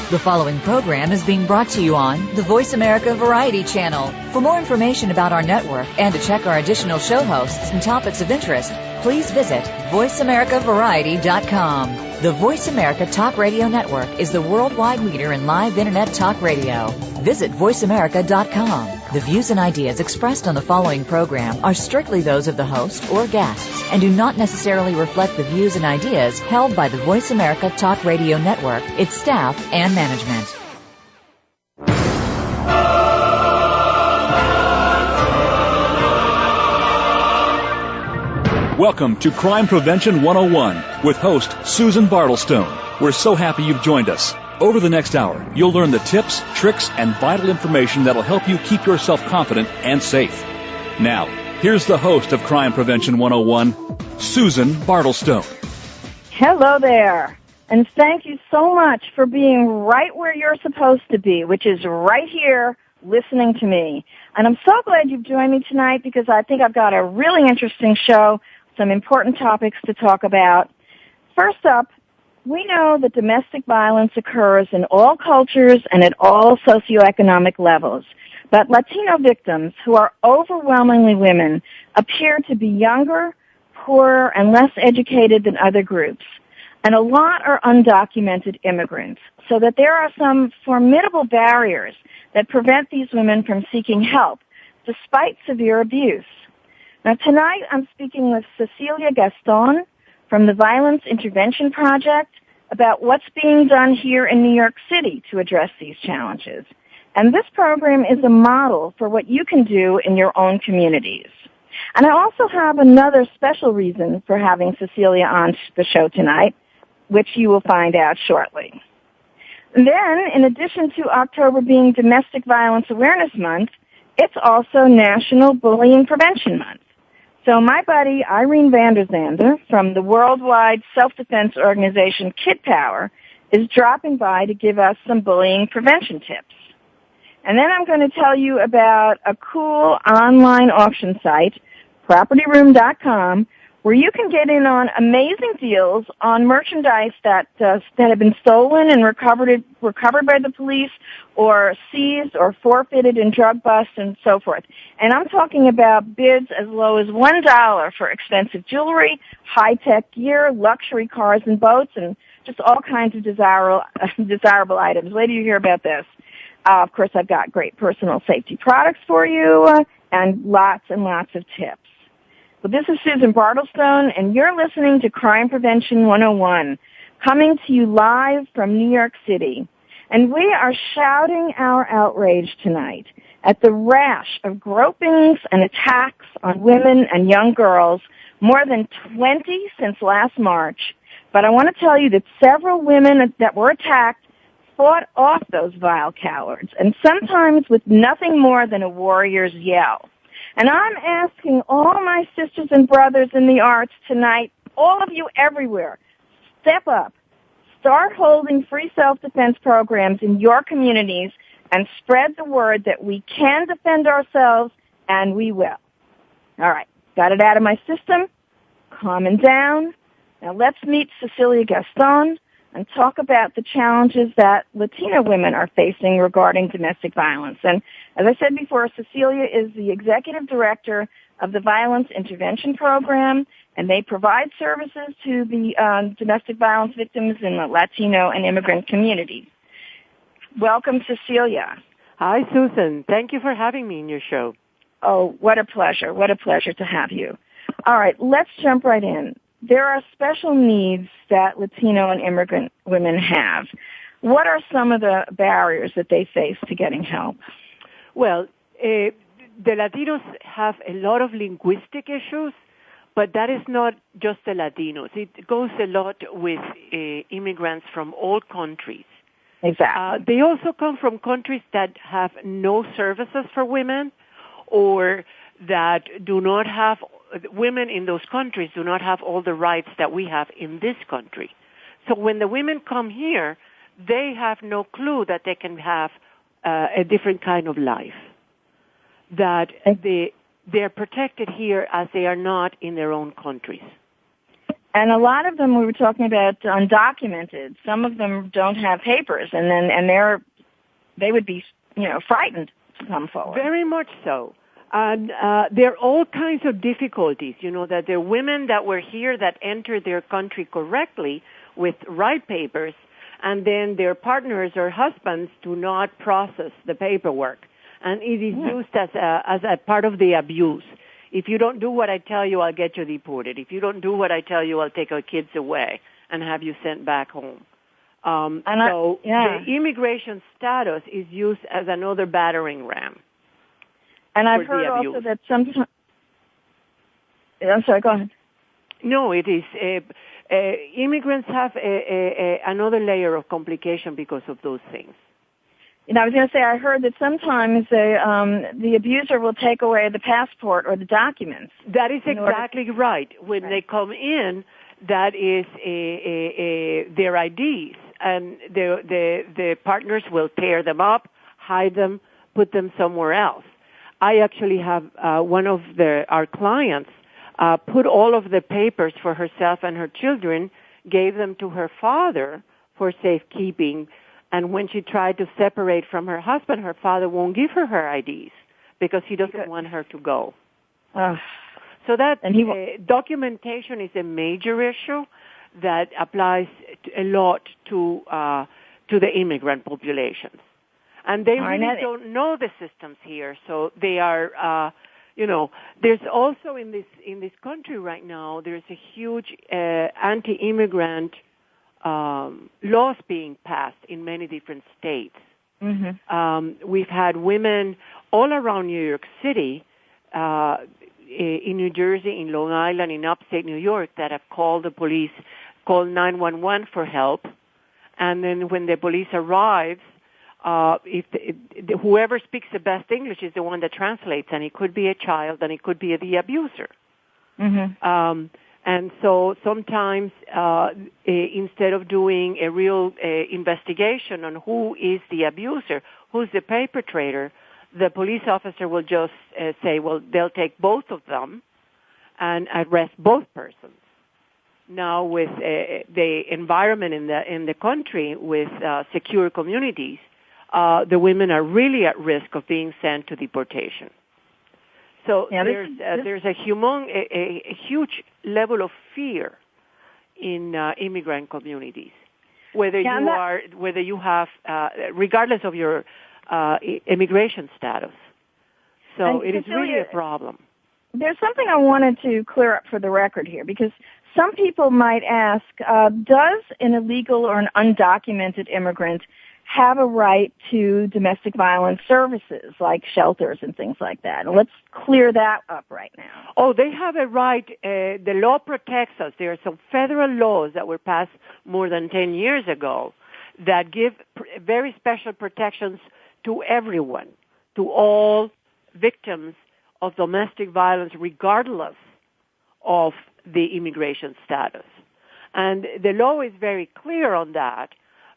The following program is being brought to you on the Voice America Variety Channel. For more information about our network and to check our additional show hosts and topics of interest, please visit voiceamericavariety.com. The Voice America Talk Radio Network is the worldwide leader in live Internet talk radio. Visit voiceamerica.com. The views and ideas expressed on the following program are strictly those of the host or guests and do not necessarily reflect the views and ideas held by the Voice America Talk Radio Network, its staff, and management. Welcome to Crime Prevention 101 with host Susan Bartelstone. We're so happy you've joined us. Over the next hour, you'll learn the tips, tricks, and vital information that'll help you keep yourself confident and safe. Now, here's the host of Crime Prevention 101, Susan Bartelstone. Hello there, and thank you so much for being right where you're supposed to be, which is right here listening to me. And I'm so glad you've joined me tonight because I think I've got a really interesting show, some important topics to talk about. First up, we know that domestic violence occurs in all cultures and at all socioeconomic levels. But Latino victims, who are overwhelmingly women, appear to be younger, poorer, and less educated than other groups. And a lot are undocumented immigrants, so that there are some formidable barriers that prevent these women from seeking help, despite severe abuse. Now, tonight I'm speaking with Cecilia Gastón from the Violence Intervention Project about what's being done here in New York City to address these challenges. And this program is a model for what you can do in your own communities. And I also have another special reason for having Cecilia on the show tonight, which you will find out shortly. And then, in addition to October being Domestic Violence Awareness Month, it's also National Bullying Prevention Month. So my buddy Irene Zande from the worldwide self-defense organization Kidpower is dropping by to give us some bullying prevention tips. And then I'm going to tell you about a cool online auction site, PropertyRoom.com, where you can get in on amazing deals on merchandise that have been stolen and recovered by the police or seized or forfeited in drug busts and so forth. And I'm talking about bids as low as $1 for expensive jewelry, high-tech gear, luxury cars and boats, and just all kinds of desirable items. Wait till you hear about this. Of course, I've got great personal safety products for you and lots of tips. Well, this is Susan Bartelstone, and you're listening to Crime Prevention 101, coming to you live from New York City. And we are shouting our outrage tonight at the rash of gropings and attacks on women and young girls, more than 20 since last March. But I want to tell you that several women that were attacked fought off those vile cowards, and sometimes with nothing more than a warrior's yell. And I'm asking all my sisters and brothers in the arts tonight, all of you everywhere, step up. Start holding free self-defense programs in your communities and spread the word that we can defend ourselves, and we will. All right, got it out of my system, calming down. Now let's meet Cecilia Gastón and talk about the challenges that Latino women are facing regarding domestic violence. And as I said before, Cecilia is the executive director of the Violence Intervention Program, and they provide services to the domestic violence victims in the Latino and immigrant communities. Welcome, Cecilia. Hi, Susan. Thank you for having me in your show. Oh, what a pleasure. What a pleasure to have you. All right, let's jump right in. There are special needs that Latino and immigrant women have. What are some of the barriers that they face to getting help? Well, the Latinos have a lot of linguistic issues, but that is not just the Latinos. It goes a lot with immigrants from all countries. Exactly. They also come from countries that have no services for women, or that do not have, women in those countries do not have all the rights that we have in this country. So when the women come here, they have no clue that they can have a different kind of life, that they're protected here as they are not in their own countries. And a lot of them, we were talking about undocumented. Some of them don't have papers, and they would be, frightened to come forward. Very much so. And there are all kinds of difficulties, that there are women that were here that entered their country correctly with right papers, and then their partners or husbands do not process the paperwork. And it is used as a part of the abuse. If you don't do what I tell you, I'll get you deported. If you don't do what I tell you, I'll take our kids away and have you sent back home. The immigration status is used as another battering ram. And I've heard also that sometimes... I'm sorry, go ahead. No, it is... immigrants have another layer of complication because of those things. I was going to say, I heard that sometimes the abuser will take away the passport or the documents. That is exactly right. When they come in, that is their IDs, and the partners will tear them up, hide them, put them somewhere else. I actually have one of our clients put all of the papers for herself and her children, gave them to her father for safekeeping. And when she tried to separate from her husband, her father won't give her IDs because he doesn't want her to go. So that documentation is a major issue that applies a lot to the immigrant populations. And they really don't know the systems here, so they are, there's also in this country right now, there's a huge anti-immigrant laws being passed in many different states. Mm-hmm. We've had women all around New York City, in New Jersey, in Long Island, in upstate New York, that have called the police, called 911 for help, and then when the police arrives, whoever speaks the best English is the one that translates, and it could be a child, and it could be the abuser. Mm-hmm. And so sometimes, instead of doing a real investigation on who is the abuser, who's the perpetrator, the police officer will just say, well, they'll take both of them and arrest both persons. Now, with the environment in the country with secure communities, the women are really at risk of being sent to deportation. So there's a huge level of fear in immigrant communities, whether you have regardless of your immigration status. So it is really a problem. There's something I wanted to clear up for the record here, because some people might ask, does an illegal or an undocumented immigrant have a right to domestic violence services like shelters and things like that? And let's clear that up right now. Oh, they have a right. The law protects us. There are some federal laws that were passed more than 10 years ago that give very special protections to everyone, to all victims of domestic violence, regardless of the immigration status. And the law is very clear on that,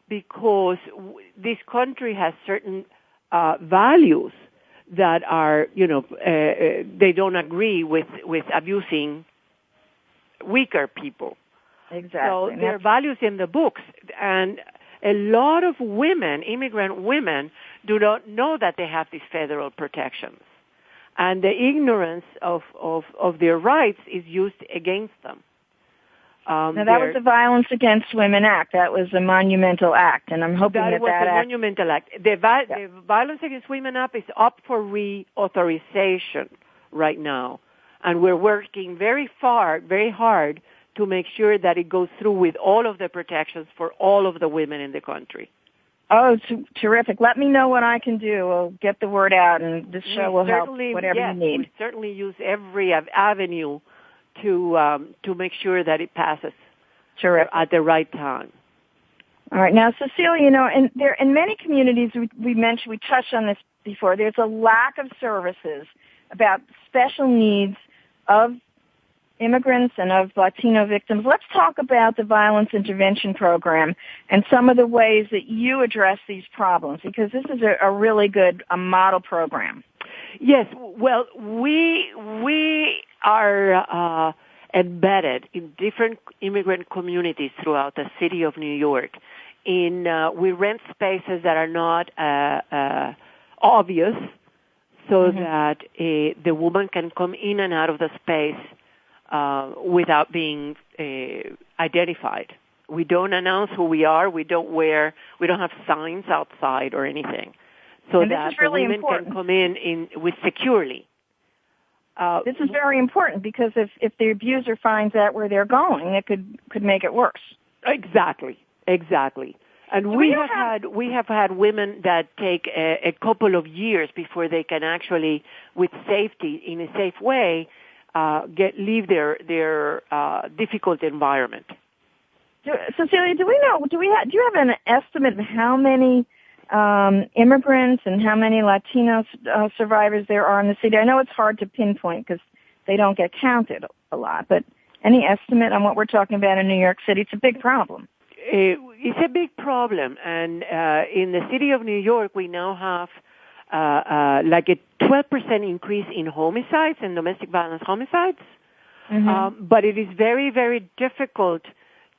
because this country has certain values that are, they don't agree with abusing weaker people. Exactly. So there are values in the books, and a lot of women, immigrant women, do not know that they have these federal protections. And the ignorance of their rights is used against them. Now, that was the Violence Against Women Act. That was a monumental act, and I'm hoping that was a monumental act. The Violence Against Women Act is up for reauthorization right now, and we're working very hard to make sure that it goes through with all of the protections for all of the women in the country. Oh, terrific. Let me know what I can do. We'll get the word out, and this show will help whatever you need. We certainly use every avenue to make sure that it passes at the right time. All right. Now, Cecilia, in many communities, we touched on this before, there's a lack of services about special needs of immigrants and of Latino victims. Let's talk about the Violence Intervention Program and some of the ways that you address these problems, because this is a really good model program. Yes, well, we are embedded in different immigrant communities throughout the city of New York. We rent spaces that are not obvious, so that the woman can come in and out of the space without being identified. We don't announce who we are. We don't have signs outside or anything, so that the women can come in with securely. This is very important because if the abuser finds out where they're going, it could make it worse. Exactly. And we have had women that take a couple of years before they can actually, with safety, in a safe way, leave their difficult environment. Cecilia, do you have an estimate of how many immigrants and how many Latino survivors there are in the city? I know it's hard to pinpoint because they don't get counted a lot, but any estimate on what we're talking about in New York City? It's a big problem. It's a big problem, and in the city of New York, we now have like a 12% increase in homicides and domestic violence homicides. But it is very, very difficult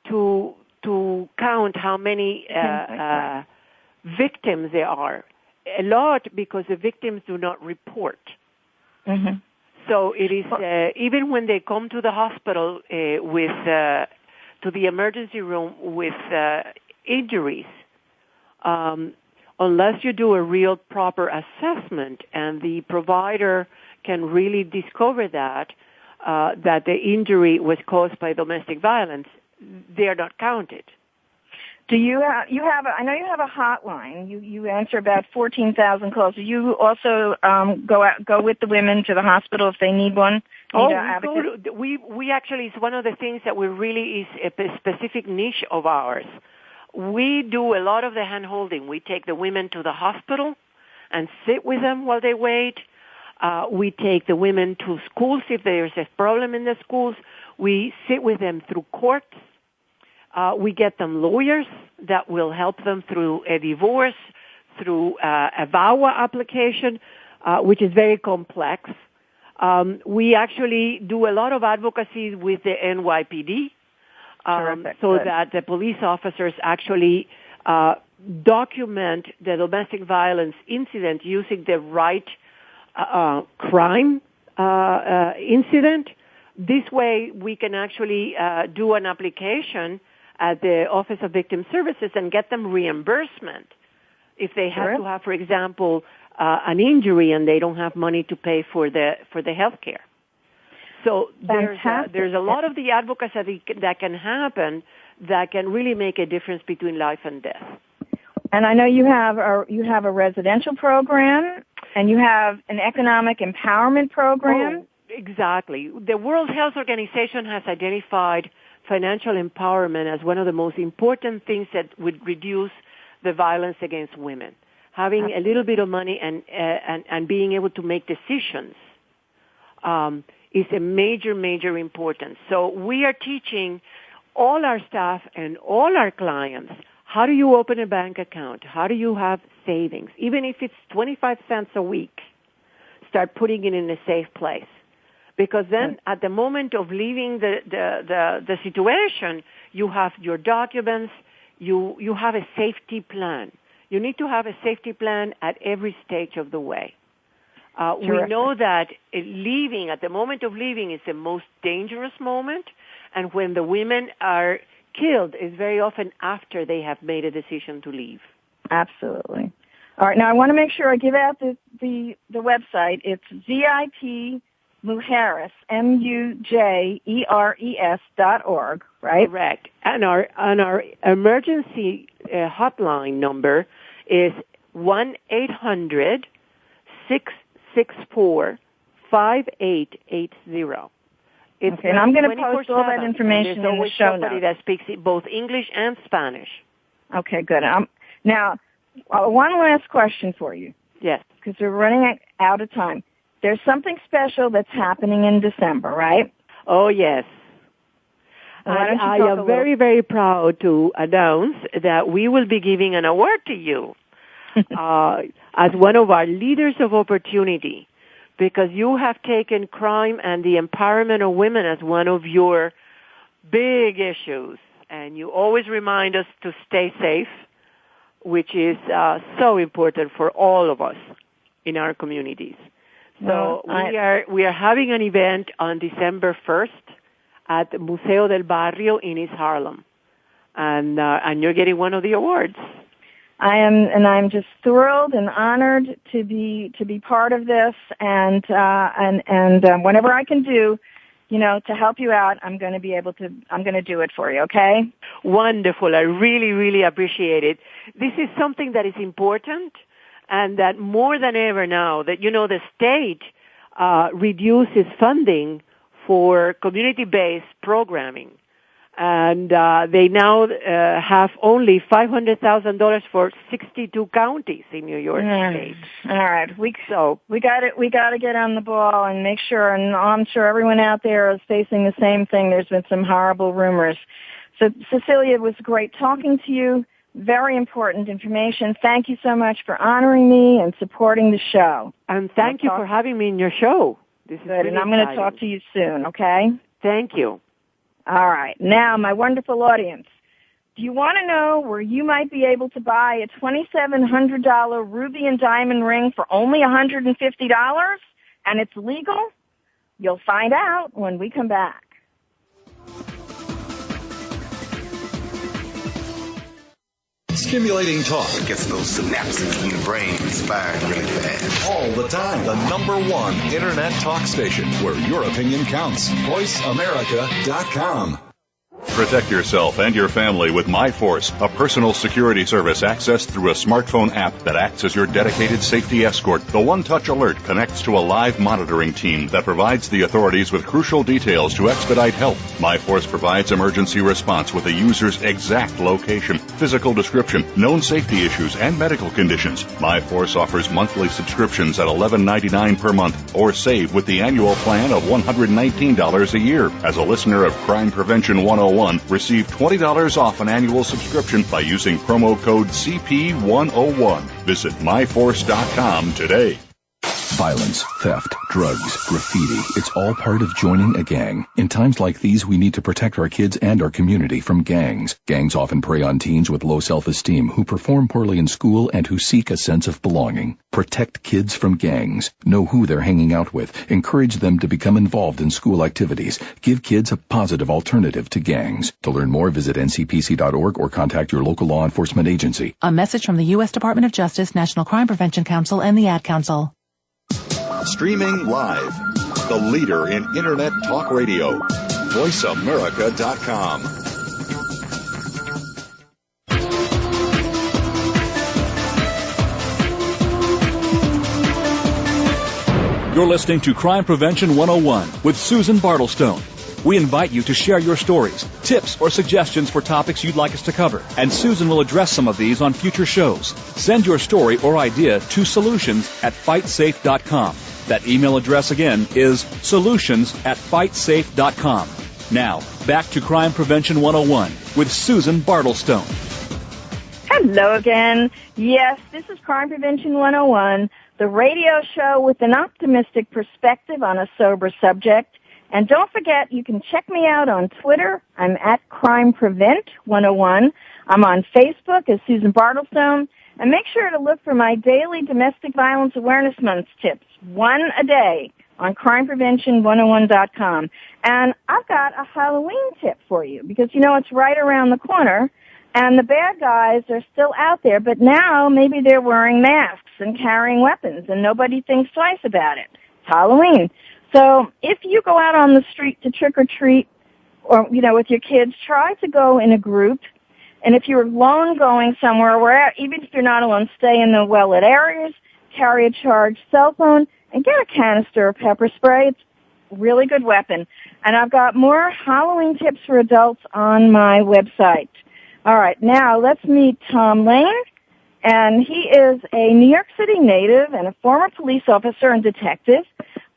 to count how many victims there are. A lot because the victims do not report. So it is even when they come to the hospital to the emergency room with injuries, unless you do a real proper assessment and the provider can really discover that the injury was caused by domestic violence, they are not counted. Do you have? I know you have a hotline. You answer about 14,000 calls. Do you also go with the women to the hospital if they need one? We actually, it's one of the things that we really is a specific niche of ours. We do a lot of the hand-holding. We take the women to the hospital and sit with them while they wait. We take the women to schools if there's a problem in the schools. We sit with them through courts. We get them lawyers that will help them through a divorce, through a VAWA application, which is very complex. We actually do a lot of advocacy with the NYPD, that the police officers actually document the domestic violence incident using the right crime incident. This way, we can actually do an application at the Office of Victim Services and get them reimbursement if they have to have, for example, an injury and they don't have money to pay for the health care. So there's a lot of the advocacy that can happen that can really make a difference between life and death. And I know you have a residential program and you have an economic empowerment program. Oh, exactly. The World Health Organization has identified financial empowerment as one of the most important things that would reduce the violence against women. Having a little bit of money and being able to make decisions is a major importance. So we are teaching all our staff and all our clients, how do you open a bank account? How do you have savings? Even if it's 25 cents a week, start putting it in a safe place. Because then at the moment of leaving the situation, you have your documents, you have a safety plan. You need to have a safety plan at every stage of the way. We know that leaving, at the moment of leaving, is the most dangerous moment, and when the women are killed is very often after they have made a decision to leave. Absolutely. All right, now I want to make sure I give out the website. It's ZIP Mujeres, MUJERES.org, right? Correct. And our emergency hotline number is 1-800-664-5880. Okay, and I'm going to post all that information in the show notes. There's always somebody that speaks both English and Spanish. Okay, good. Now, one last question for you. Yes. Because we're running out of time. There's something special that's happening in December, right? Oh, yes. I am very, very proud to announce that we will be giving an award to you as one of our leaders of opportunity because you have taken crime and the empowerment of women as one of your big issues. And you always remind us to stay safe, which is so important for all of us in our communities. So we are having an event on December 1st at Museo del Barrio in East Harlem, and you're getting one of the awards. I am, and I'm just thrilled and honored to be part of this, and whenever I can do, to help you out, I'm going to do it for you, okay? Wonderful. I really, really appreciate it. This is something that is important, and that more than ever now that, the state reduces funding for community-based programming. And they now have only $500,000 for 62 counties in New York State. All right, we got to get on the ball and make sure. And I'm sure everyone out there is facing the same thing. There's been some horrible rumors. So, Cecilia, it was great talking to you. Very important information. Thank you so much for honoring me and supporting the show. And thank you for having me in your show. This is good, and I'm going to talk to you soon. Okay? Thank you. All right. Now, my wonderful audience, do you want to know where you might be able to buy a $2,700 ruby and diamond ring for only $150 and it's legal? You'll find out when we come back. Stimulating talk. It gets those synapses in the brain firing really fast. All the time. The #1 Internet talk station where your opinion counts. VoiceAmerica.com. Protect yourself and your family with MyForce, a personal security service accessed through a smartphone app that acts as your dedicated safety escort. The one-touch alert connects to a live monitoring team that provides the authorities with crucial details to expedite help. MyForce provides emergency response with the user's exact location, physical description, known safety issues, and medical conditions. MyForce offers monthly subscriptions at $11.99 per month, or save with the annual plan of $119 a year. As a listener of Crime Prevention 101, receive $20 off an annual subscription by using promo code CP101. Visit myforce.com today. Violence, theft, drugs, graffiti, it's all part of joining a gang. In times like these, we need to protect our kids and our community from gangs. Gangs often prey on teens with low self-esteem who perform poorly in school and who seek a sense of belonging. Protect kids from gangs. Know who they're hanging out with. Encourage them to become involved in school activities. Give kids a positive alternative to gangs. To learn more, visit ncpc.org or contact your local law enforcement agency. A message from the U.S. Department of Justice, National Crime Prevention Council, and the Ad Council. Streaming live. The leader in Internet talk radio. VoiceAmerica.com. You're listening to Crime Prevention 101 with Susan Bartelstone. We invite you to share your stories, tips, or suggestions for topics you'd like us to cover, and Susan will address some of these on future shows. Send your story or idea to solutions@fightsafe.com. That email address again is solutions@fightsafe.com. Now, back to Crime Prevention 101 with Susan Bartelstone. Hello again. Yes, this is Crime Prevention 101, the radio show with an optimistic perspective on a sober subject. And don't forget, you can check me out on Twitter. I'm at Crime Prevent 101. I'm on Facebook as Susan Bartelstone. And make sure to look for my daily Domestic Violence Awareness Month tips, one a day, on crimeprevention101.com. And I've got a Halloween tip for you because, it's right around the corner. And the bad guys are still out there, but now maybe they're wearing masks and carrying weapons, and nobody thinks twice about it. It's Halloween. So if you go out on the street to trick-or-treat or, with your kids, try to go in a group. And if you're alone going somewhere, even if you're not alone, stay in the well-lit areas, carry a charged cell phone, and get a canister of pepper spray. It's a really good weapon. And I've got more Halloween tips for adults on my website. All right, now let's meet Tom Lane. And he is a New York City native and a former police officer and detective.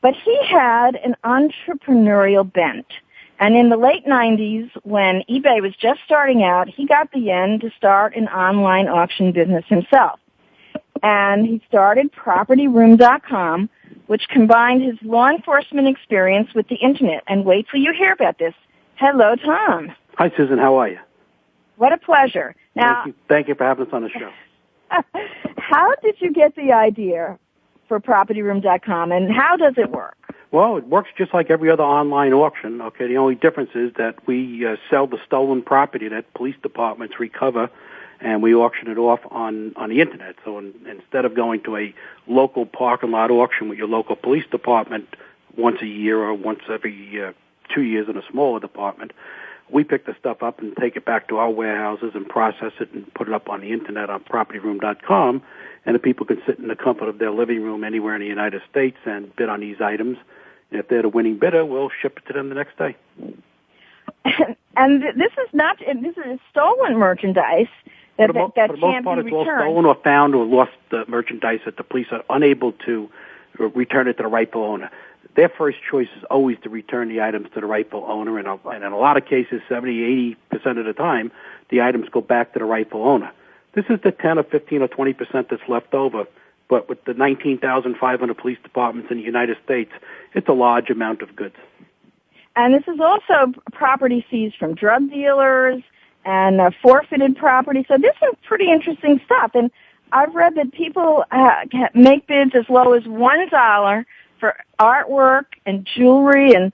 But he had an entrepreneurial bent. And in the late 90s, when eBay was just starting out, he got the yen to start an online auction business himself. And he started PropertyRoom.com, which combined his law enforcement experience with the Internet. And wait till you hear about this. Hello, Tom. Hi, Susan. How are you? What a pleasure. Now, Thank you for having us on the show. How did you get the idea for PropertyRoom.com, and how does it work? Well, it works just like every other online auction. Okay, the only difference is that we sell the stolen property that police departments recover, and we auction it off on the Internet. So instead of going to a local parking lot auction with your local police department once a year or once every 2 years in a smaller department, we pick the stuff up and take it back to our warehouses and process it and put it up on the Internet on PropertyRoom.com, and the people can sit in the comfort of their living room anywhere in the United States and bid on these items. And if they're the winning bidder, we'll ship it to them the next day. And this is stolen merchandise that can't be returned. For the most part, it's all stolen or found or lost merchandise that the police are unable to return it to the rightful owner. Their first choice is always to return the items to the rightful owner, and in a lot of cases, 70, 80% of the time, the items go back to the rightful owner. This is the 10 or 15 or 20% that's left over, but with the 19,500 police departments in the United States, it's a large amount of goods. And this is also property seized from drug dealers and forfeited property, so this is pretty interesting stuff. And I've read that people make bids as low as $1 for artwork and jewelry, and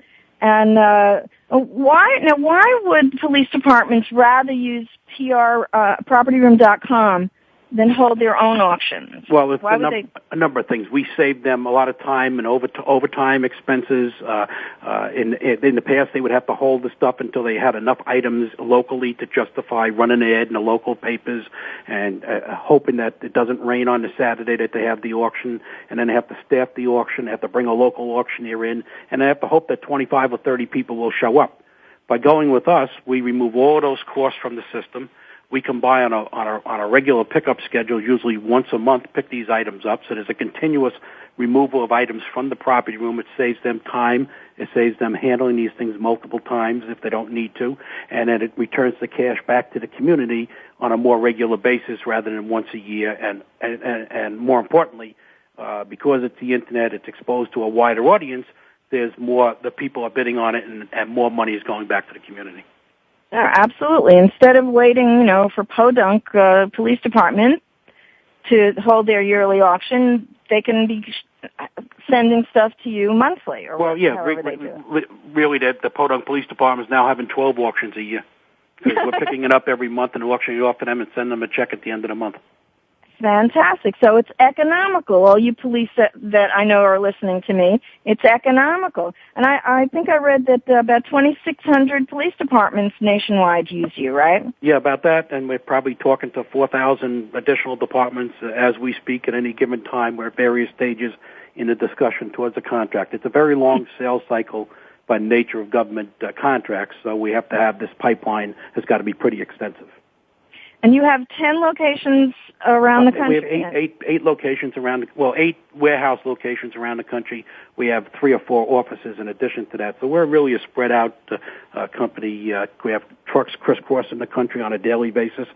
why would police departments rather use PropertyRoom.com than hold their own auctions? Well, it's a number of things. We save them a lot of time and overtime expenses. In the past, they would have to hold the stuff until they had enough items locally to justify running an ad in the local papers and hoping that it doesn't rain on the Saturday that they have the auction, and then they have to staff the auction, they have to bring a local auctioneer in, and they have to hope that 25 or 30 people will show up. By going with us, we remove all of those costs from the system. We can buy on a regular pickup schedule, usually once a month, pick these items up. So there's a continuous removal of items from the property room. It saves them time. It saves them handling these things multiple times if they don't need to. And then it returns the cash back to the community on a more regular basis rather than once a year. And more importantly, because it's the Internet, it's exposed to a wider audience, there's more, the people are bidding on it, and more money is going back to the community. Yeah, absolutely. Instead of waiting, for Podunk Police Department to hold their yearly auction, they can be sending stuff to you monthly or however they do. Really, the Podunk Police Department is now having 12 auctions a year because we're picking it up every month and auctioning it off to them and sending them a check at the end of the month. Fantastic. So it's economical. All you police that I know are listening to me, it's economical. And I think I read that about 2,600 police departments nationwide use you, right? Yeah, about that. And we're probably talking to 4,000 additional departments as we speak at any given time. We're at various stages in the discussion towards a contract. It's a very long sales cycle by nature of government contracts, so we have to have this pipeline has got to be pretty extensive. And you have 10 locations around the country. We have eight locations eight warehouse locations around the country. We have 3 or 4 offices in addition to that. So we're really a spread out company. We have trucks crisscrossing the country on a daily basis,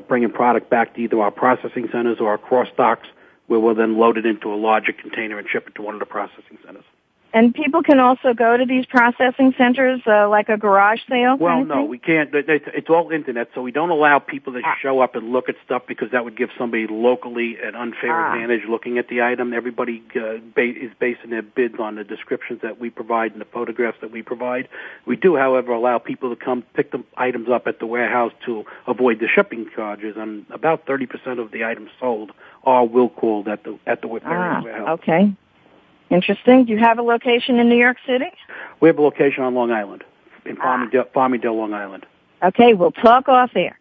bringing product back to either our processing centers or our cross docks, where we'll then load it into a larger container and ship it to one of the processing centers. And people can also go to these processing centers, like a garage sale? Well, no, we can't. It's all Internet, so we don't allow people to show up and look at stuff because that would give somebody locally an unfair advantage looking at the item. Everybody is basing their bids on the descriptions that we provide and the photographs that we provide. We do, however, allow people to come pick the items up at the warehouse to avoid the shipping charges, and about 30% of the items sold are will called at the warehouse. Okay. Interesting. Do you have a location in New York City? We have a location on Long Island, in Formidable, Long Island. Okay, we'll talk off air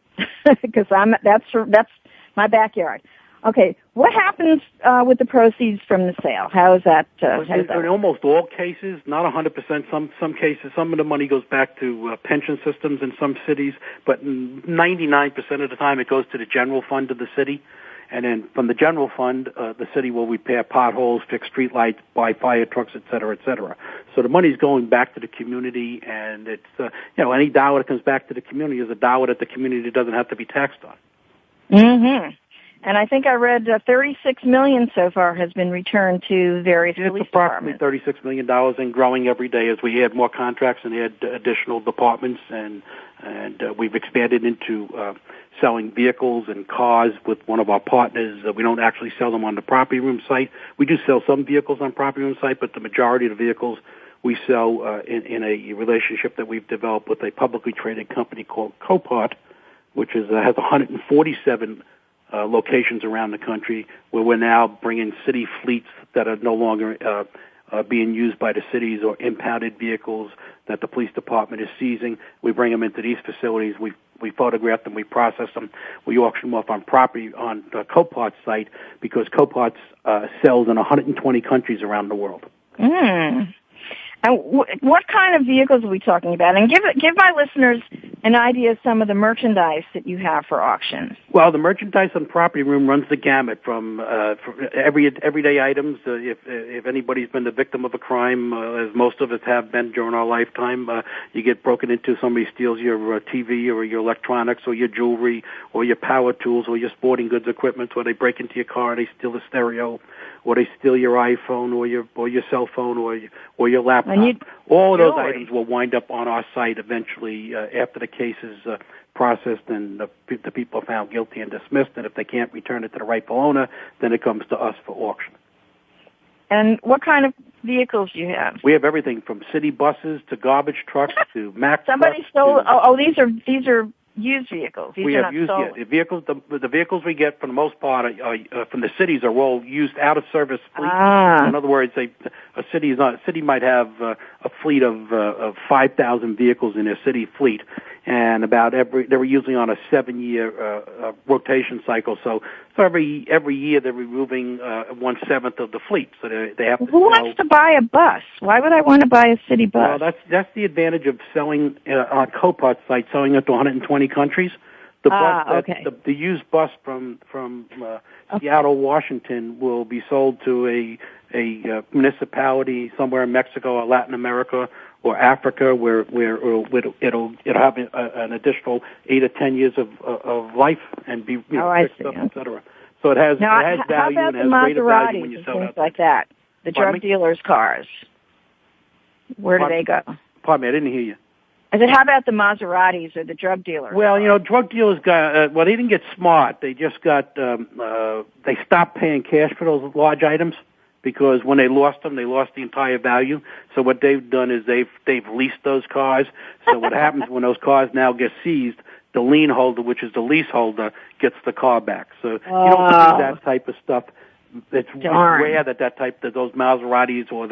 because that's my backyard. Okay, what happens with the proceeds from the sale? How is that? In almost all cases, not 100%. Some cases, some of the money goes back to pension systems in some cities, but 99% of the time it goes to the general fund of the city. And then from the general fund, the city will repair potholes, fix street lights, buy fire trucks, et cetera, et cetera. So the money's going back to the community, and it's, any dollar that comes back to the community is a dollar that the community doesn't have to be taxed on. Mm-hmm. And I think I read $36 million so far has been returned to various police departments. It's approximately $36 million and growing every day as we add more contracts and add additional departments, and we've expanded into selling vehicles and cars with one of our partners. We don't actually sell them on the property room site. We do sell some vehicles on property room site, but the majority of the vehicles we sell in a relationship that we've developed with a publicly traded company called Copart, which has 147 locations around the country, where we're now bringing city fleets that are no longer being used by the cities, or impounded vehicles that the police department is seizing. We bring them into these facilities. We photograph them. We process them. We auction them off on property on the Copart's site, because Copart sells in 120 countries around the world. Mm. And what kind of vehicles are we talking about? And give my listeners an idea of some of the merchandise that you have for auction. Well, the merchandise on Property Room runs the gamut from everyday items. If anybody's been the victim of a crime, as most of us have been during our lifetime, you get broken into, somebody steals your TV or your electronics or your jewelry or your power tools or your sporting goods equipment, or they break into your car, they steal the stereo, or they steal your iPhone or your cell phone or your laptop. All of those items will wind up on our site eventually after the case is processed and the people are found guilty and dismissed. And if they can't return it to the rightful owner, then it comes to us for auction. And what kind of vehicles do you have? We have everything from city buses to garbage trucks to Mack Somebody trucks. stole. These are used vehicles. These we are have not used stolen. the vehicles. The vehicles we get for the most part are from the cities are all used out of service fleets. In other words, a city might have a fleet of 5,000 vehicles in their city fleet, and they were usually on a 7-year rotation cycle. So every year they're removing 1/7 of the fleet. So they have to. Who wants to buy a bus? Why would I want to buy a city bus? Well, that's the advantage of selling on Copart's site, selling it to 120 countries. The used bus from Seattle, Washington, will be sold to a municipality somewhere in Mexico or Latin America or Africa, where it'll have an additional 8 or 10 years of life and be fixed up, etc. So it has value and has greater value when you sell it. Things like that, the drug dealers' cars. Where do they go? Pardon me, I didn't hear you. I said, how about the Maseratis or the drug dealers? Well, drug dealers got, they didn't get smart. They just got, they stopped paying cash for those large items, because when they lost them, they lost the entire value. So what they've done is they've leased those cars. So what happens when those cars now get seized, the lien holder, which is the leaseholder, gets the car back. So you don't see that type of stuff. It's rare that those Maseratis or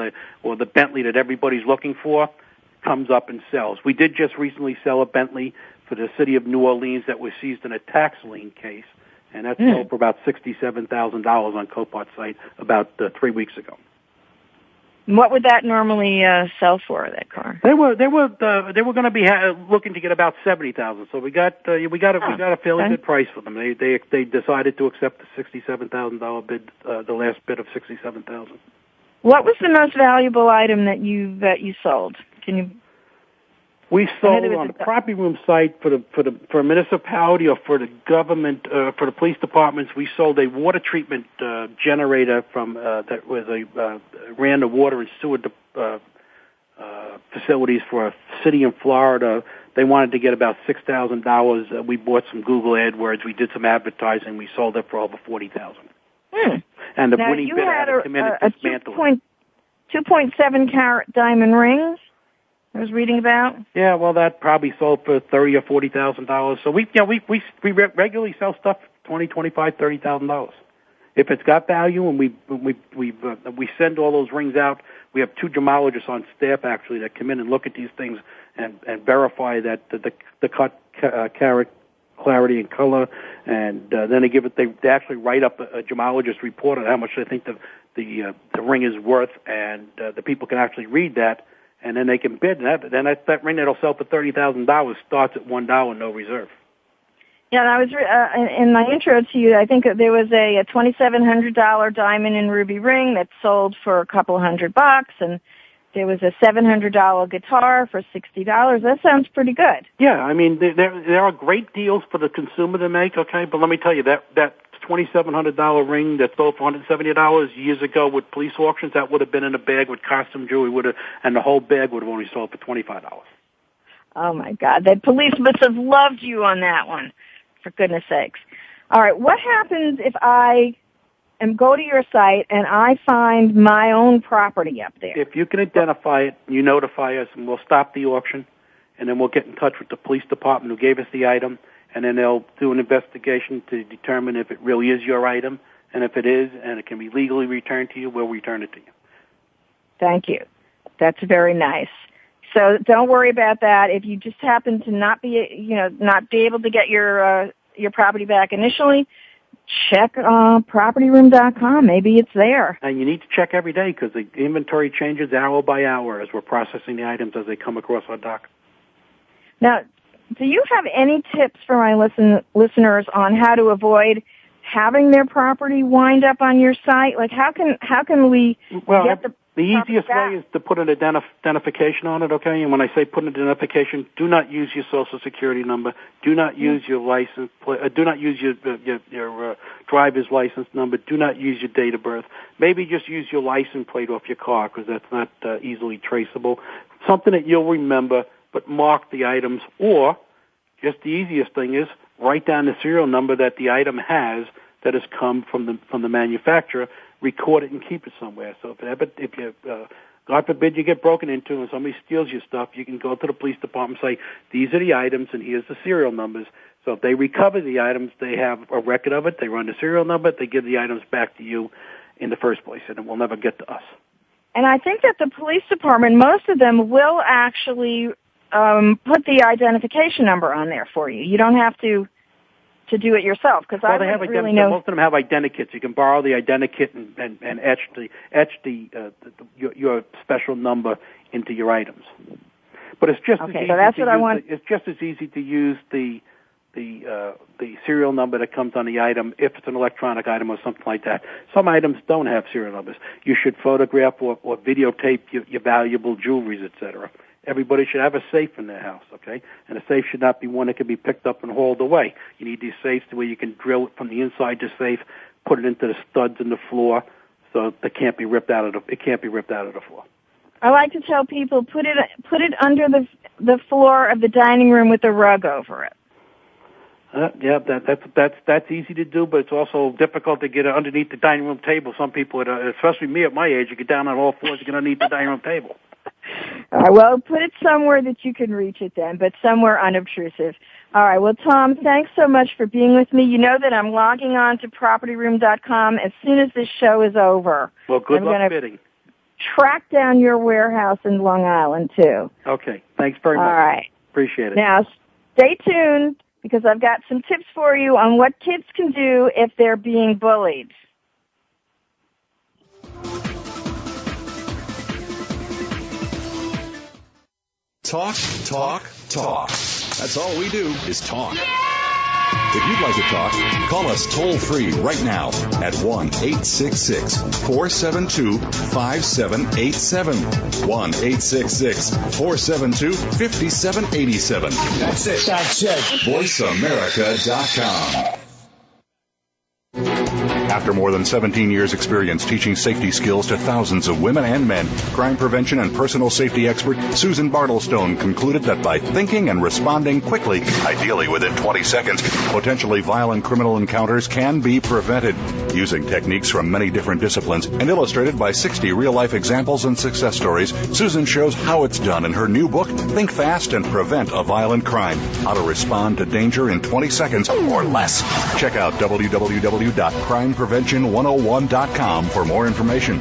the Bentley that everybody's looking for comes up and sells. We did just recently sell a Bentley for the city of New Orleans that was seized in a tax lien case, and that sold for about $67,000 on Copart's site about 3 weeks ago. What would that normally sell for, that car? They were going to be looking to get about $70,000. So we got a fairly good price for them. They decided to accept the $67,000 bid, the last bid of $67,000. What was the most valuable item that you sold? We sold on the property room site for a municipality or for the government, for the police departments. We sold a water treatment generator from that ran the water and sewer facilities for a city in Florida. They wanted to get about $6,000. We bought some Google AdWords. We did some advertising. We sold it for over $40,000. And the winning bid had to come in and dismantle it. 2.7 carat diamond rings I was reading about? Yeah, well, that probably sold for $30,000 or $40,000. So we regularly sell stuff for $20,000, $25,000, $30,000. If it's got value, and we send all those rings out. We have 2 gemologists on staff actually that come in and look at these things and verify that the cut, carat, clarity, and color, and then they actually write up a gemologist report on how much they think the ring is worth, and the people can actually read that. And then they can bid. Then that ring that'll sell for $30,000 starts at $1, no reserve. Yeah, and I was in my intro to you. I think there was a $2,700 diamond and ruby ring that sold for a couple $100, and there was a $700 guitar for $60. That sounds pretty good. Yeah, I mean there are great deals for the consumer to make. Okay, but let me tell you that $2,700 ring that sold for $170 years ago with police auctions, that would have been in a bag with costume jewelry, and the whole bag would have only sold for $25. Oh, my God. The police must have loved you on that one, for goodness sakes. All right, what happens if I go to your site and I find my own property up there? If you can identify it, you notify us, and we'll stop the auction, and then we'll get in touch with the police department who gave us the item, and then they'll do an investigation to determine if it really is your item, and if it is, and it can be legally returned to you, we'll return it to you. Thank you. That's very nice. So don't worry about that. If you just happen to not be able to get your property back initially, check propertyroom.com. Maybe it's there. And you need to check every day because the inventory changes hour by hour as we're processing the items as they come across our dock. Now, do you have any tips for my listeners on how to avoid having their property wind up on your site? Like, how can we get the easiest way is to put an identification on it, okay? And when I say put an identification, do not use your Social Security number. Do not use your license plate. Do not use your driver's license number. Do not use your date of birth. Maybe just use your license plate off your car because that's not easily traceable. Something that you'll remember, but mark the items. Or just the easiest thing is write down the serial number that the item has that has come from the manufacturer. Record it and keep it somewhere. So if you, God forbid, you get broken into and somebody steals your stuff, you can go to the police department and say, these are the items and here's the serial numbers. So if they recover the items, they have a record of it, they run the serial number, they give the items back to you in the first place, and it will never get to us. And I think that the police department, most of them will actually put the identification number on there for you. You don't have to do it yourself, because I don't really know. Most of them have identikits. You can borrow the identikit and etch your special number into your items. But it's just as easy. So that's what I want. It's just as easy to use the serial number that comes on the item if it's an electronic item or something like that. Some items don't have serial numbers. You should photograph or videotape your valuable jewelries, etc. Everybody should have a safe in their house, okay? And a safe should not be one that can be picked up and hauled away. You need these safes where you can drill it from the inside the safe, put it into the studs in the floor, so it can't be ripped out of the floor. I like to tell people put it under the floor of the dining room with a rug over it. Yeah, that's easy to do, but it's also difficult to get it underneath the dining room table. Some people, especially me at my age, you get down on all fours to get underneath the dining room table. All right, well, put it somewhere that you can reach it then, but somewhere unobtrusive. All right, well, Tom, thanks so much for being with me. You know that I'm logging on to propertyroom.com as soon as this show is over. Well, good luck bidding. Track down your warehouse in Long Island, too. Okay, thanks very much. All right. Appreciate it. Now, stay tuned, because I've got some tips for you on what kids can do if they're being bullied. Talk, talk, talk. That's all we do is talk. If you'd like to talk, call us toll-free right now at 1-866-472-5787. 1-866-472-5787. That's it. VoiceAmerica.com. After more than 17 years' experience teaching safety skills to thousands of women and men, crime prevention and personal safety expert Susan Bartelstone concluded that by thinking and responding quickly, ideally within 20 seconds, potentially violent criminal encounters can be prevented. Using techniques from many different disciplines and illustrated by 60 real-life examples and success stories, Susan shows how it's done in her new book, Think Fast and Prevent a Violent Crime: How to Respond to Danger in 20 Seconds or Less. Check out www.crimeprevention101.com for more information.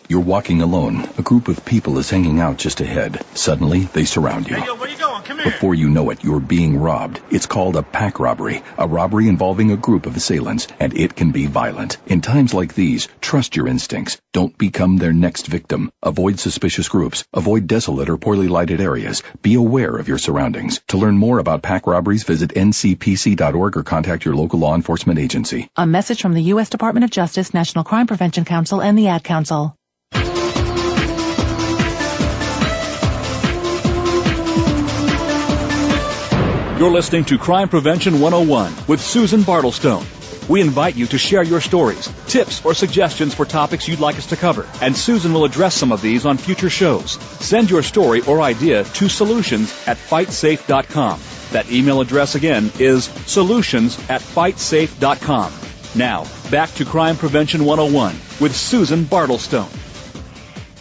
You're walking alone. A group of people is hanging out just ahead. Suddenly, they surround you. Hey, yo, where you going? Come here. Before you know it, you're being robbed. It's called a pack robbery, a robbery involving a group of assailants, and it can be violent. In times like these, trust your instincts. Don't become their next victim. Avoid suspicious groups. Avoid desolate or poorly lighted areas. Be aware of your surroundings. To learn more about pack robberies, visit ncpc.org or contact your local law enforcement agency. A message from the U.S. Department of Justice, National Crime Prevention Council, and the Ad Council. You're listening to Crime Prevention 101 with Susan Bartelstone. We invite you to share your stories, tips, or suggestions for topics you'd like us to cover, and Susan will address some of these on future shows. Send your story or idea to solutions@fightsafe.com. That email address again is solutions@fightsafe.com. Now, back to Crime Prevention 101 with Susan Bartelstone.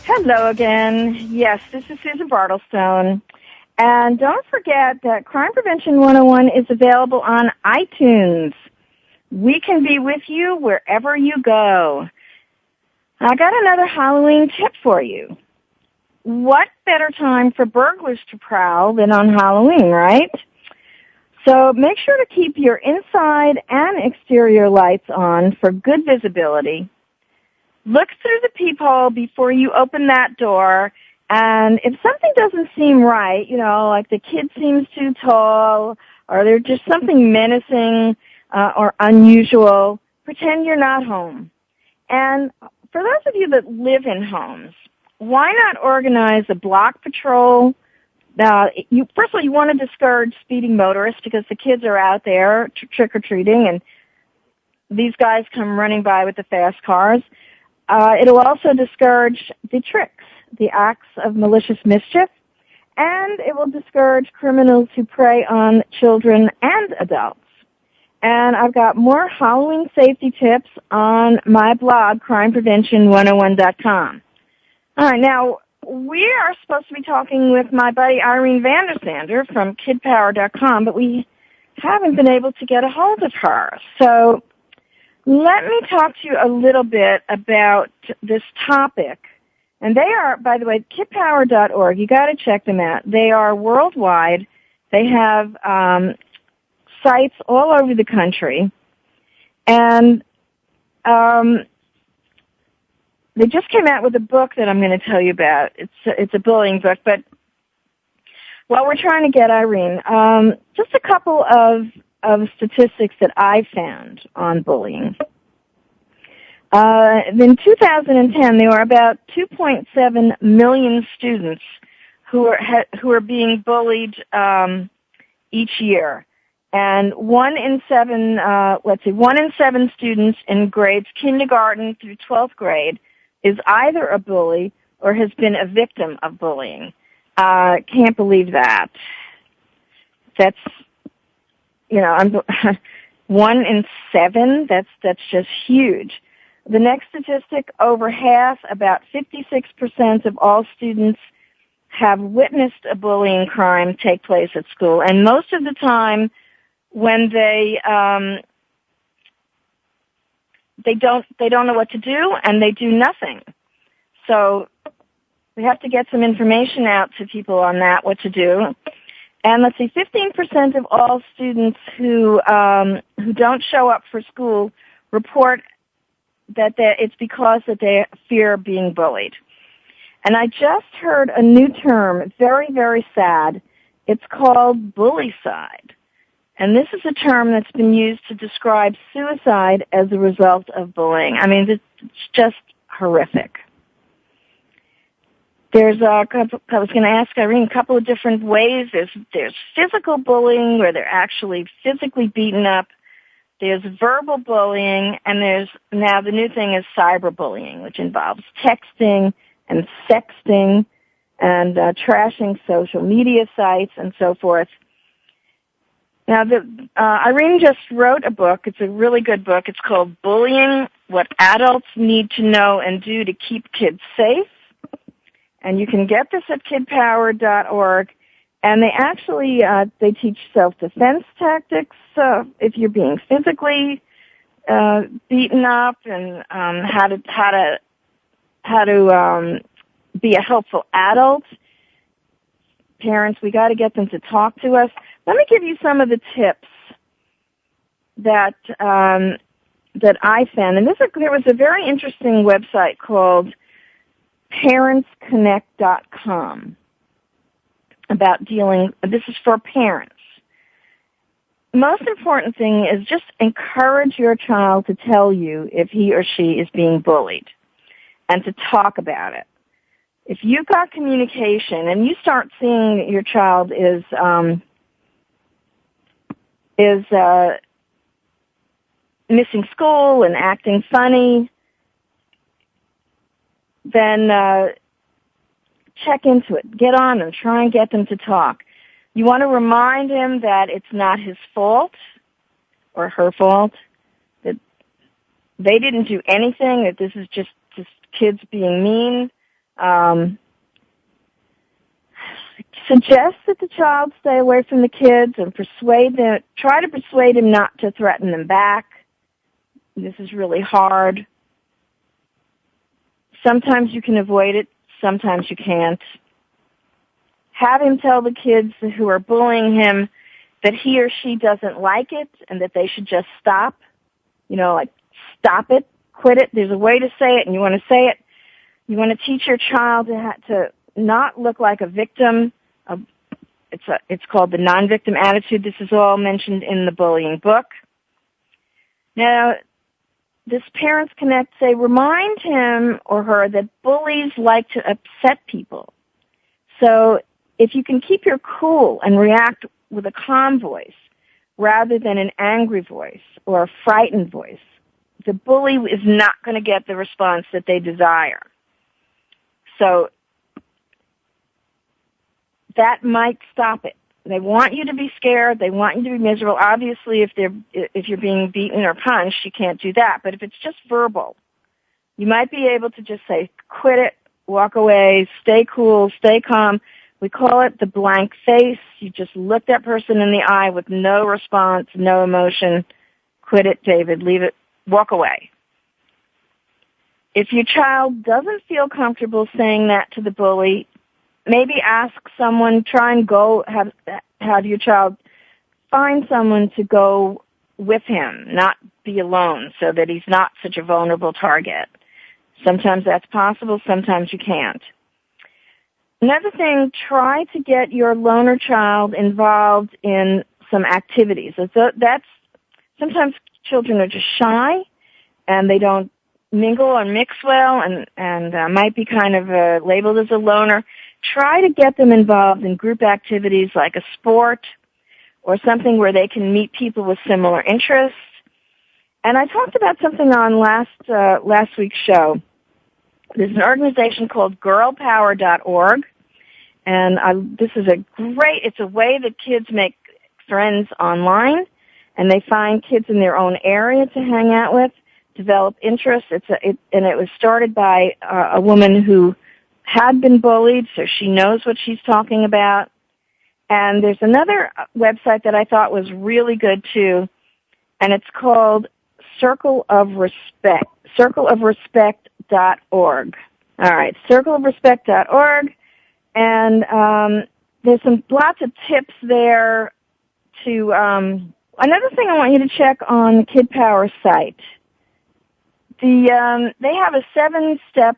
Hello again. Yes, this is Susan Bartelstone. And don't forget that Crime Prevention 101 is available on iTunes. We can be with you wherever you go. I got another Halloween tip for you. What better time for burglars to prowl than on Halloween, right? So make sure to keep your inside and exterior lights on for good visibility. Look through the peephole before you open that door, and if something doesn't seem right, like the kid seems too tall or there's just something menacing or unusual, pretend you're not home. And for those of you that live in homes, why not organize a block patrol? First of all, you want to discourage speeding motorists because the kids are out there trick-or-treating, and these guys come running by with the fast cars. It'll also discourage the tricks, the acts of malicious mischief, and it will discourage criminals who prey on children and adults. And I've got more Halloween safety tips on my blog, crimeprevention101.com. All right, now, we are supposed to be talking with my buddy Irene Vandersander from Kidpower.com, but we haven't been able to get a hold of her. So let me talk to you a little bit about this topic. And they are, by the way, kidpower.org. You got to check them out. They are worldwide. They have sites all over the country, and they just came out with a book that I'm going to tell you about. It's a bullying book, but while we're trying to get Irene, just a couple of statistics that I found on bullying. In 2010, there were about 2.7 million students who are being bullied each year. And 1 in 7 students in grades kindergarten through 12th grade is either a bully or has been a victim of bullying. Can't believe that. That's, 1 in 7. That's just huge. The next statistic, over half, about 56% of all students have witnessed a bullying crime take place at school, and most of the time, when they don't know what to do, and they do nothing. So we have to get some information out to people on that, what to do. And let's see, 15% of all students who don't show up for school report that it's because that they fear being bullied. And I just heard a new term, very, very sad. It's called bullycide. And this is a term that's been used to describe suicide as a result of bullying. I mean, it's just horrific. There's I was going to ask Irene a couple of different ways. There's physical bullying where they're actually physically beaten up. There's verbal bullying, and now the new thing is cyberbullying, which involves texting and sexting and trashing social media sites and so forth. Now, Irene just wrote a book. It's a really good book. It's called Bullying, What Adults Need to Know and Do to Keep Kids Safe. And you can get this at kidpower.org. And they actually, they teach self-defense tactics, if you're being physically beaten up, and how to be a helpful adult. Parents, we got to get them to talk to us. Let me give you some of the tips that I found. And there was a very interesting website called parentsconnect.com about this is for parents. Most important thing is just encourage your child to tell you if he or she is being bullied and to talk about it. If you've got communication and you start seeing your child is is missing school and acting funny, then check into it. Get on and try and get them to talk. You want to remind him that it's not his fault or her fault, that they didn't do anything, that this is just kids being mean. Suggest that the child stay away from the kids and try to persuade him not to threaten them back. This is really hard. Sometimes you can avoid it, sometimes you can't. Have him tell the kids who are bullying him that he or she doesn't like it and that they should just stop. Like stop it, quit it. There's a way to say it, and you want to say it. You want to teach your child to not look like a victim. It's called the non-victim attitude. This is all mentioned in the bullying book. Now, this Parents Connect say, remind him or her that bullies like to upset people. So if you can keep your cool and react with a calm voice rather than an angry voice or a frightened voice, the bully is not going to get the response that they desire. So that might stop it. They want you to be scared. They want you to be miserable. Obviously, if you're being beaten or punched, you can't do that. But if it's just verbal, you might be able to just say, quit it, walk away, stay cool, stay calm. We call it the blank face. You just look that person in the eye with no response, no emotion. Quit it, David. Leave it. Walk away. If your child doesn't feel comfortable saying that to the bully, maybe ask someone, try and go, have your child find someone to go with him, not be alone, so that he's not such a vulnerable target. Sometimes that's possible, sometimes you can't. Another thing, try to get your loner child involved in some activities. Sometimes children are just shy, and they don't mingle or mix well, and might be kind of labeled as a loner. Try to get them involved in group activities like a sport or something where they can meet people with similar interests. And I talked about something on last week's show. There's an organization called girlpower.org, and this is it's a way that kids make friends online, and they find kids in their own area to hang out with, develop interests. And it was started by a woman who had been bullied, so she knows what she's talking about. And there's another website that I thought was really good too, and it's called Circle of Respect, circleofrespect.org. All right, circleofrespect.org, and there's lots of tips there to, another thing I want you to check on the Kidpower site. They have a seven-step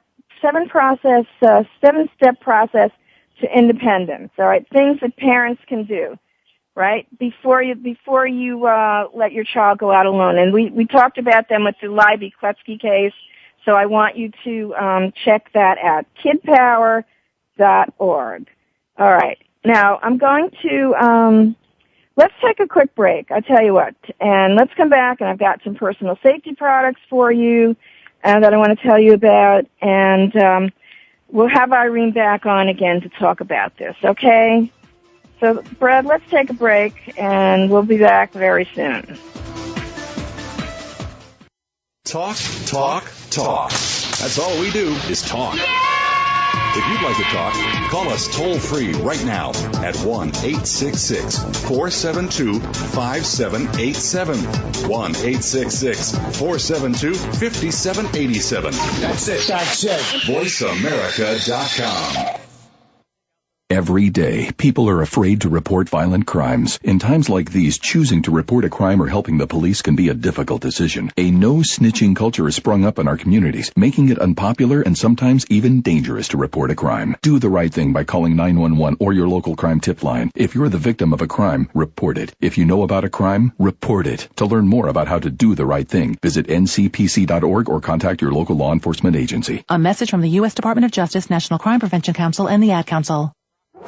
process to independence. All right, things that parents can do, right, before you let your child go out alone. And we talked about them with the Libby Klutsky case, so I want you to check that out. Kidpower.org. All right, now I'm going to let's take a quick break. I tell you what, and let's come back, and I've got some personal safety products for you that I want to tell you about, and we'll have Irene back on again to talk about this, okay? So, Brad, let's take a break, and we'll be back very soon. Talk, talk, talk. That's all we do is talk. If you'd like to talk, call us toll-free right now at 1-866-472-5787. 1-866-472-5787. That's it. VoiceAmerica.com. Every day, people are afraid to report violent crimes. In times like these, choosing to report a crime or helping the police can be a difficult decision. A no-snitching culture has sprung up in our communities, making it unpopular and sometimes even dangerous to report a crime. Do the right thing by calling 911 or your local crime tip line. If you're the victim of a crime, report it. If you know about a crime, report it. To learn more about how to do the right thing, visit ncpc.org or contact your local law enforcement agency. A message from the U.S. Department of Justice, National Crime Prevention Council, and the Ad Council.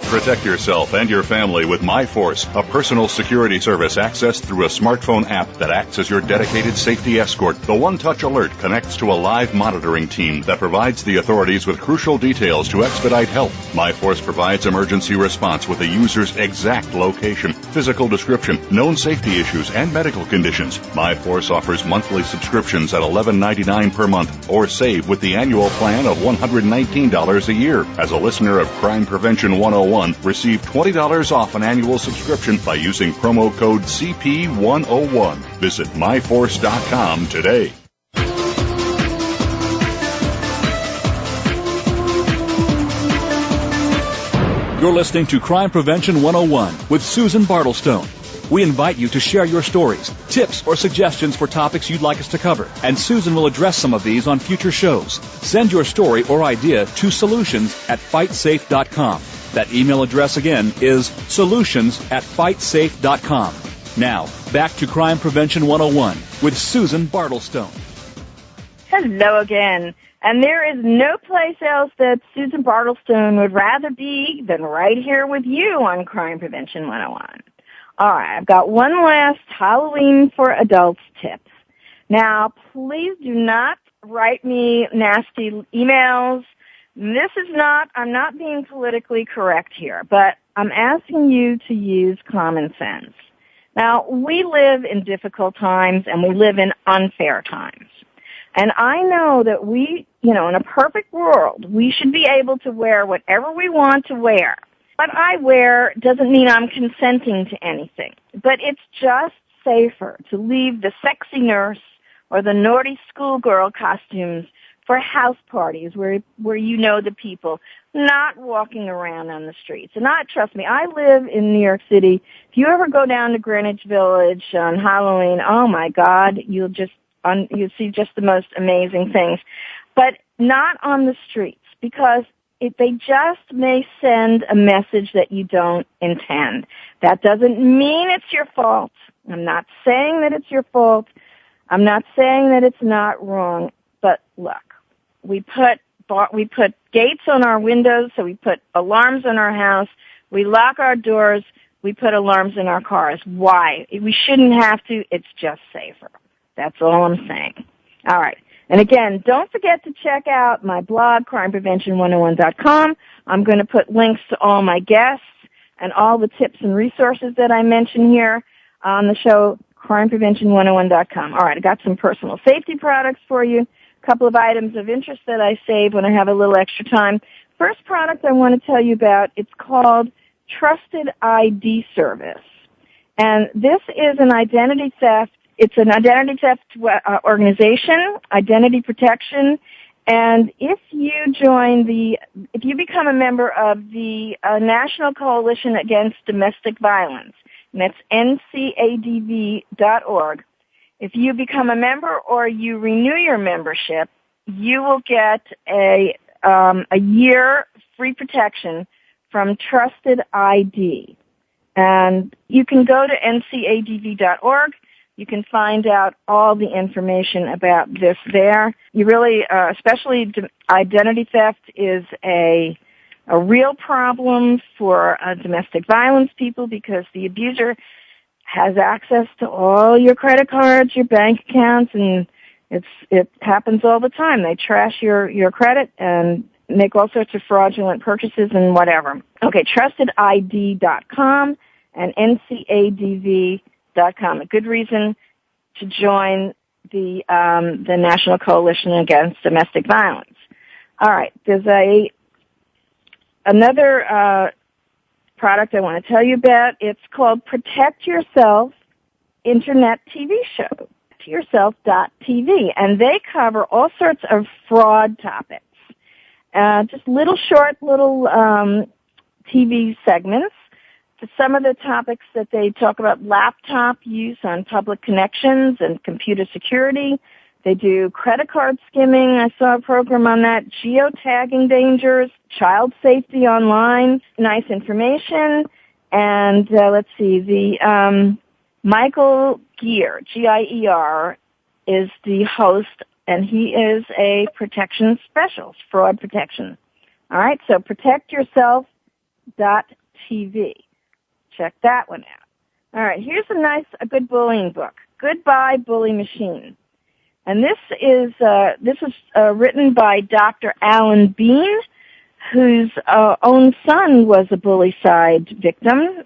Protect yourself and your family with MyForce, a personal security service accessed through a smartphone app that acts as your dedicated safety escort. The one-touch alert connects to a live monitoring team that provides the authorities with crucial details to expedite help. MyForce provides emergency response with the user's exact location, physical description, known safety issues, and medical conditions. MyForce offers monthly subscriptions at $11.99 per month, or save with the annual plan of $119 a year. As a listener of Crime Prevention 101, receive $20 off an annual subscription by using promo code CP101. Visit myforce.com today. You're listening to Crime Prevention 101 with Susan Bartelstone. We invite you to share your stories, tips, or suggestions for topics you'd like us to cover, and Susan will address some of these on future shows. Send your story or idea to solutions@fightsafe.com. That email address again is solutions@fightsafe.com. Now, back to Crime Prevention 101 with Susan Bartelstone. Hello again. And there is no place else that Susan Bartelstone would rather be than right here with you on Crime Prevention 101. All right, I've got one last Halloween for adults tip. Now, please do not write me nasty emails. I'm not being politically correct here, but I'm asking you to use common sense. Now, we live in difficult times and we live in unfair times. And I know that in a perfect world, we should be able to wear whatever we want to wear. What I wear doesn't mean I'm consenting to anything, but it's just safer to leave the sexy nurse or the naughty schoolgirl costumes for house parties where you know the people, not walking around on the streets. And trust me, I live in New York City. If you ever go down to Greenwich Village on Halloween, oh my God, you'll see just the most amazing things. But not on the streets, because they just may send a message that you don't intend. That doesn't mean it's your fault. I'm not saying that it's your fault. I'm not saying that it's not wrong. But look, we put gates on our windows, so we put alarms on our house. We lock our doors. We put alarms in our cars. Why? We shouldn't have to. It's just safer. That's all I'm saying. All right. And again, don't forget to check out my blog, crimeprevention101.com. I'm going to put links to all my guests and all the tips and resources that I mention here on the show, crimeprevention101.com. All right, I got some personal safety products for you, a couple of items of interest that I save when I have a little extra time. First product I want to tell you about, it's called Trusted ID Service. And this is an identity theft. It's an identity theft organization, identity protection, and if you become a member of the National Coalition Against Domestic Violence, and that's ncadv.org, if you become a member or you renew your membership, you will get a year free protection from Trusted ID. And you can go to ncadv.org. You can find out all the information about this there. You really, especially identity theft is a real problem for domestic violence people, because the abuser has access to all your credit cards, your bank accounts, and it happens all the time. They trash your credit and make all sorts of fraudulent purchases and whatever. Okay, trustedid.com and ncadv.com. A good reason to join the National Coalition Against Domestic Violence. All right, there's another product I want to tell you about. It's called Protect Yourself Internet TV Show, protectyourself.tv, and they cover all sorts of fraud topics. Just short TV segments. Some of the topics that they talk about: laptop use on public connections and computer security. They do credit card skimming. I saw a program on that. Geotagging dangers, child safety online, nice information. And let's see, the Michael Geer, G-I-E-R, is the host, and he is a protection specialist, fraud protection. All right, so protectyourself.tv. Check that one out. All right, here's a good bullying book, Goodbye Bully Machine. And this is written by Dr. Alan Bean, whose own son was a bully-side victim,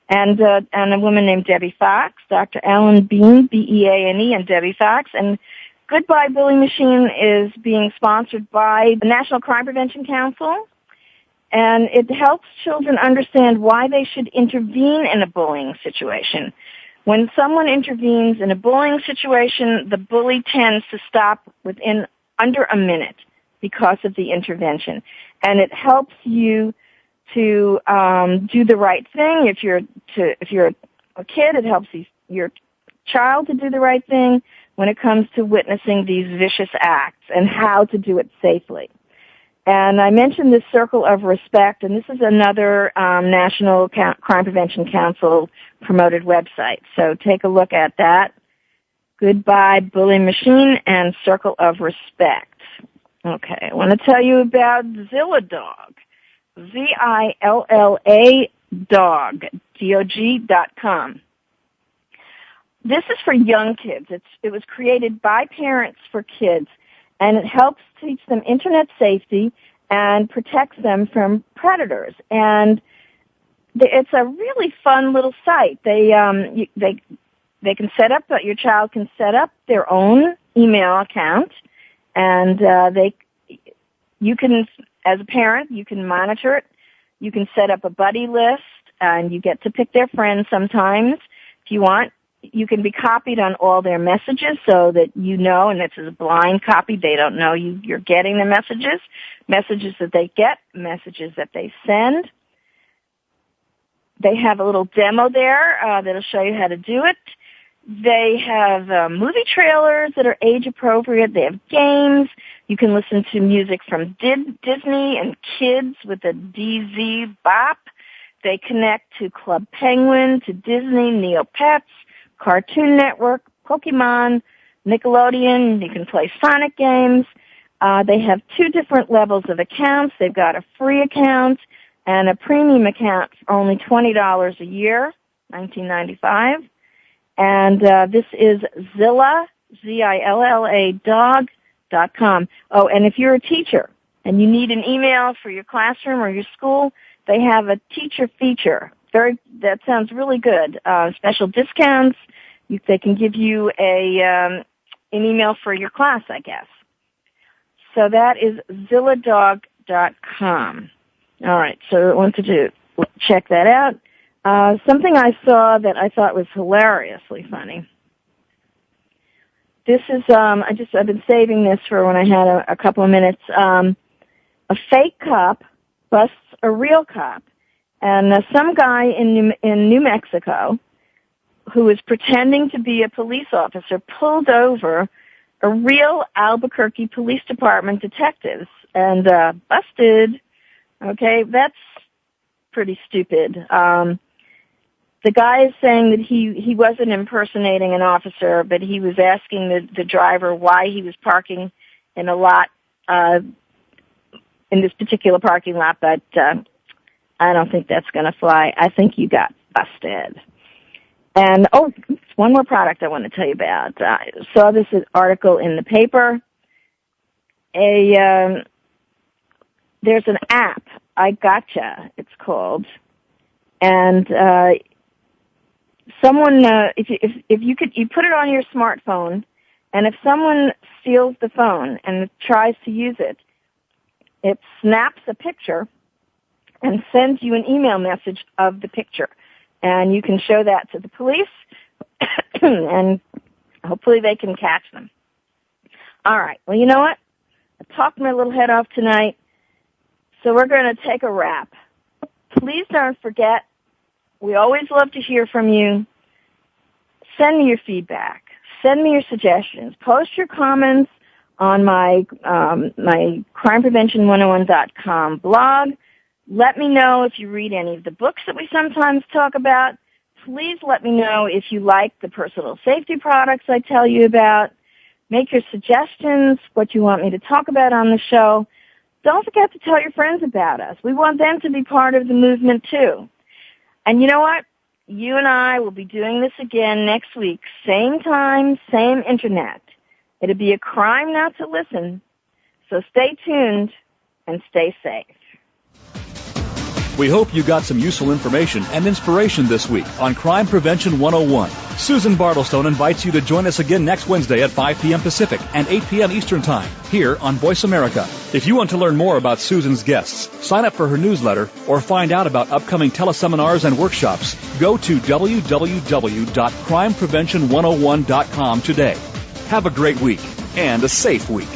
and a woman named Debbie Fox, Dr. Alan Bean, B-E-A-N-E, and Debbie Fox. And Goodbye Bully Machine is being sponsored by the National Crime Prevention Council, and it helps children understand why they should intervene in a bullying situation. When someone intervenes in a bullying situation, the bully tends to stop within under a minute because of the intervention. And it helps you to do the right thing. If you're a kid, it helps your child to do the right thing when it comes to witnessing these vicious acts and how to do it safely. And I mentioned this Circle of Respect, and this is another National Crime Prevention Council promoted website. So take a look at that. Goodbye Bully Machine and Circle of Respect. Okay, I want to tell you about Zilla Dog. Z-I-L-L-A dog, D-O-G.com. This is for young kids. It was created by parents for kids, and it helps teach them internet safety and protects them from predators. And it's a really fun little site. They can set up, your child can set up their own email account, and you can, as a parent, you can monitor it. You can set up a buddy list, and you get to pick their friends sometimes if you want. You can be copied on all their messages so that you know, and this is a blind copy. They don't know you're getting the messages that they get, messages that they send. They have a little demo there that'll show you how to do it. They have movie trailers that are age appropriate. They have games. You can listen to music from Disney and kids with a DZ Bop. They connect to Club Penguin, to Disney, Neopets, Cartoon Network, Pokemon, Nickelodeon. You can play Sonic games. They have 2 different levels of accounts. They've got a free account and a premium account for only $20 a year, $19.95. And this is Zilla, Z-I-L-L-A, dog.com. Oh, and if you're a teacher and you need an email for your classroom or your school, they have a teacher feature. That sounds really good. Special discounts. They can give you an email for your class, I guess. So that is zilladog.com. All right, so I wanted to check that out. Something I saw that I thought was hilariously funny. This is I've been saving this for when I had a couple of minutes. A fake cop busts a real cop. And some guy in New Mexico who was pretending to be a police officer pulled over a real Albuquerque Police Department detectives and busted. Okay, that's pretty stupid. The guy is saying that he wasn't impersonating an officer, but he was asking the driver why he was parking in a lot, in this particular parking lot, but I don't think that's going to fly. I think you got busted. And, one more product I want to tell you about. I saw this article in the paper. There's an app, I Gotcha, it's called. And someone, if you put it on your smartphone, and if someone steals the phone and tries to use it, it snaps a picture and sends you an email message of the picture. And you can show that to the police, and hopefully they can catch them. All right. Well, you know what? I talked my little head off tonight, so we're going to take a wrap. Please don't forget, we always love to hear from you. Send me your feedback. Send me your suggestions. Post your comments on my crimeprevention101.com blog. Let me know if you read any of the books that we sometimes talk about. Please let me know if you like the personal safety products I tell you about. Make your suggestions, what you want me to talk about on the show. don't forget to tell your friends about us. We want them to be part of the movement, too. And you know what? You and I will be doing this again next week. Same time, same internet. It'd be a crime not to listen. So stay tuned and stay safe. We hope you got some useful information and inspiration this week on Crime Prevention 101. Susan Bartelstone invites you to join us again next Wednesday at 5 p.m. Pacific and 8 p.m. Eastern Time here on Voice America. If you want to learn more about Susan's guests, sign up for her newsletter, or find out about upcoming teleseminars and workshops, go to www.crimeprevention101.com today. Have a great week and a safe week.